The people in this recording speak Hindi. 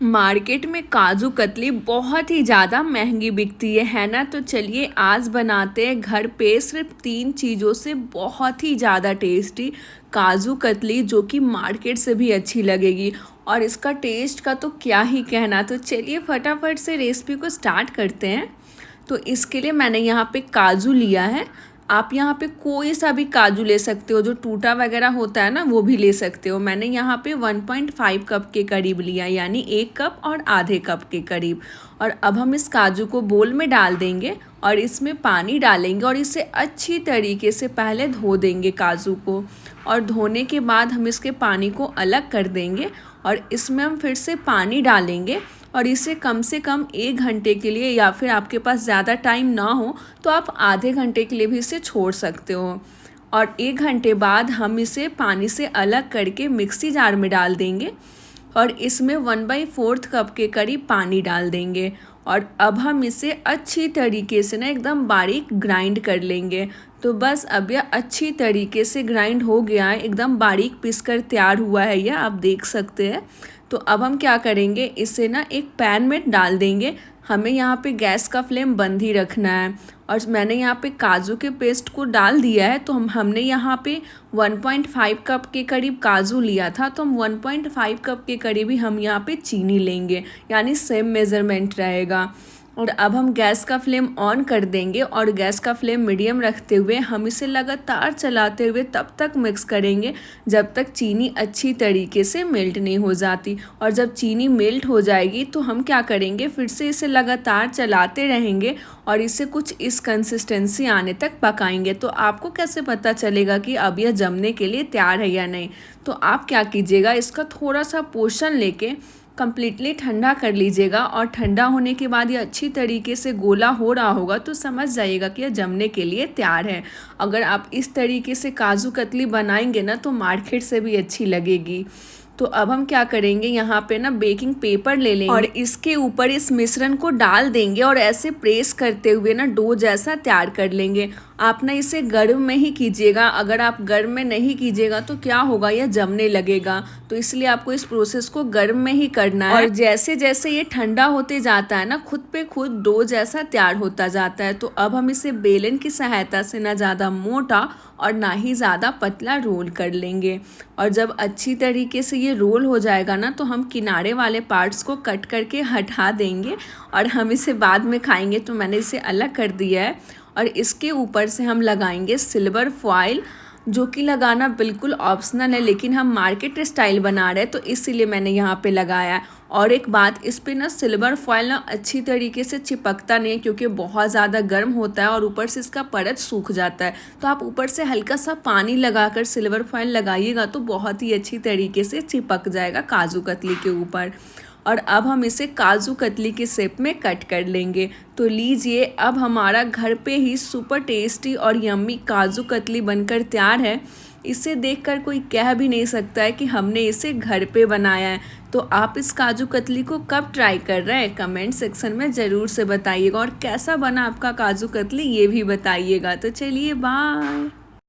मार्केट में काजू कतली बहुत ही ज़्यादा महंगी बिकती है ना। तो चलिए आज बनाते हैं घर पे सिर्फ 3 चीज़ों से बहुत ही ज़्यादा टेस्टी काजू कतली, जो कि मार्केट से भी अच्छी लगेगी। और इसका टेस्ट का तो क्या ही कहना। तो चलिए फटाफट से रेसिपी को स्टार्ट करते हैं। तो इसके लिए मैंने यहाँ पे काजू लिया है। आप यहाँ पे कोई सा भी काजू ले सकते हो, जो टूटा वगैरह होता है ना वो भी ले सकते हो। मैंने यहाँ पे 1.5 कप के करीब लिया, यानी 1 कप और आधे कप के करीब। और अब हम इस काजू को बोल में डाल देंगे और इसमें पानी डालेंगे और इसे अच्छी तरीके से पहले धो देंगे काजू को। और धोने के बाद हम इसके पानी को अलग कर देंगे और इसमें हम फिर से पानी डालेंगे और इसे कम से कम 1 घंटे के लिए, या फिर आपके पास ज़्यादा टाइम ना हो तो आप आधे घंटे के लिए भी इसे छोड़ सकते हो। और 1 घंटे बाद हम इसे पानी से अलग करके मिक्सी जार में डाल देंगे और इसमें 1/4 कप के करीब पानी डाल देंगे। और अब हम इसे अच्छी तरीके से ना एकदम बारीक ग्राइंड कर लेंगे। तो बस अब यह अच्छी तरीके से ग्राइंड हो गया है, एकदम बारीक पीसकर तैयार हुआ है यह, आप देख सकते हैं। तो अब हम क्या करेंगे, इसे ना एक पैन में डाल देंगे। हमें यहाँ पे गैस का फ्लेम बंद ही रखना है। और मैंने यहाँ पे काजू के पेस्ट को डाल दिया है। तो हमने यहाँ पे 1.5 कप के करीब काजू लिया था, तो हम 1.5 कप के करीब ही हम यहाँ पे चीनी लेंगे, यानी सेम मेज़रमेंट रहेगा। और अब हम गैस का फ्लेम ऑन कर देंगे और गैस का फ्लेम मीडियम रखते हुए हम इसे लगातार चलाते हुए तब तक मिक्स करेंगे जब तक चीनी अच्छी तरीके से मेल्ट नहीं हो जाती। और जब चीनी मेल्ट हो जाएगी तो हम क्या करेंगे, फिर से इसे लगातार चलाते रहेंगे और इसे कुछ इस कंसिस्टेंसी आने तक पकाएंगे। तो आपको कैसे पता चलेगा कि अब यह जमने के लिए तैयार है या नहीं। तो आप क्या कीजिएगा, इसका थोड़ा सा पोर्शन लेके कम्प्लीटली ठंडा कर लीजिएगा। और ठंडा होने के बाद ये अच्छी तरीके से गोला हो रहा होगा तो समझ जाइएगा कि यह जमने के लिए तैयार है। अगर आप इस तरीके से काजू कतली बनाएंगे ना तो मार्केट से भी अच्छी लगेगी। तो अब हम क्या करेंगे, यहाँ पे ना बेकिंग पेपर ले लेंगे और इसके ऊपर इस मिश्रण को डाल देंगे और ऐसे प्रेस करते हुए ना डो जैसा तैयार कर लेंगे। आप ना इसे गर्म में ही कीजिएगा, अगर आप गर्म में नहीं कीजिएगा तो क्या होगा, यह जमने लगेगा। तो इसलिए आपको इस प्रोसेस को गर्म में ही करना है। और जैसे जैसे ये ठंडा होते जाता है ना, खुद पे खुद डो जैसा तैयार होता जाता है। तो अब हम इसे बेलन की सहायता से ना ज़्यादा मोटा और ना ही ज़्यादा पतला रोल कर लेंगे। और जब अच्छी तरीके से ये रोल हो जाएगा ना तो हम किनारे वाले पार्ट्स को कट करके हटा देंगे और हम इसे बाद में खाएंगे। तो मैंने इसे अलग कर दिया है और इसके ऊपर से हम लगाएंगे सिल्वर फॉइल, जो कि लगाना बिल्कुल ऑप्शनल है, लेकिन हम मार्केट स्टाइल बना रहे हैं तो इसीलिए मैंने यहाँ पे लगाया है। और एक बात, इस पे ना सिल्वर फॉइल ना अच्छी तरीके से चिपकता नहीं है, क्योंकि बहुत ज़्यादा गर्म होता है और ऊपर से इसका परत सूख जाता है। तो आप ऊपर से हल्का सा पानी लगाकर सिल्वर फॉइल लगाइएगा तो बहुत ही अच्छी तरीके से चिपक जाएगा काजू कतली के ऊपर। और अब हम इसे काजू कतली के शेप में कट कर लेंगे। तो लीजिए, अब हमारा घर पे ही सुपर टेस्टी और यम्मी काजू कतली बनकर तैयार है। इसे देखकर कोई कह भी नहीं सकता है कि हमने इसे घर पे बनाया है। तो आप इस काजू कतली को कब ट्राई कर रहे हैं, कमेंट सेक्शन में ज़रूर से बताइएगा। और कैसा बना आपका काजू कतली ये भी बताइएगा। तो चलिए बाय।